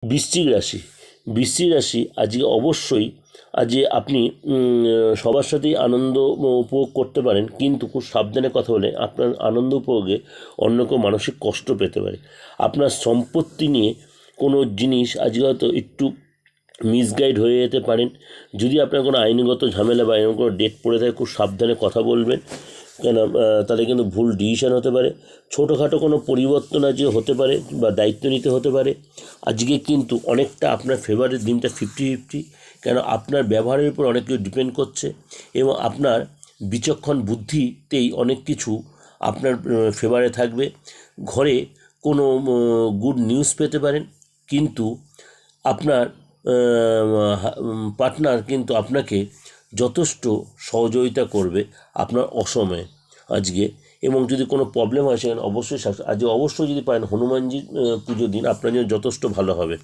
বৃশ্চিক রাশি আজকে অবশ্যই আপনি সবার সাথেই আনন্দ উপভোগ করতে পারেন, কিন্তু খুব সাবধানে কথা বলে আপনার আনন্দ উপভোগে অন্য কেউ মানসিক কষ্ট পেতে পারে। আপনার সম্পত্তি নিয়ে কোনো জিনিস আজকে হয়তো একটু মিসগাইড হয়ে যেতে পারেন। যদি আপনার কোনো আইনগত ঝামেলা বা এরকম কোনো ডেট পড়ে থাকে, খুব সাবধানে কথা বলবেন, কেন তাহলে কিন্তু ভুল ডিসিশন হতে পারে। ছোটোখাটো কোনো পরিবর্তন আজকে হতে পারে বা দায়িত্ব নিতে হতে পারে। আজকে কিন্তু অনেকটা আপনার ফেভারের দিনটা 50-50, কেন আপনার ব্যবহারের উপর অনেক কিছু ডিপেন্ড করছে এবং আপনার বিচক্ষণ বুদ্ধিতেই অনেক কিছু আপনার ফেভারে থাকবে। ঘরে কোনো গুড নিউজ পেতে পারেন, কিন্তু আপনার পার্টনার কিন্তু আপনাকে যথেষ্ট সহযোগিতা করবে আপনার অসময়ে আজকে। এবং যদি কোনো প্রবলেম হয় সেখানে অবশ্যই আজকে অবশ্যই যদি পারেন হনুমানজির পুজো দিন, আপনার জন্য যথেষ্ট ভালো হবে।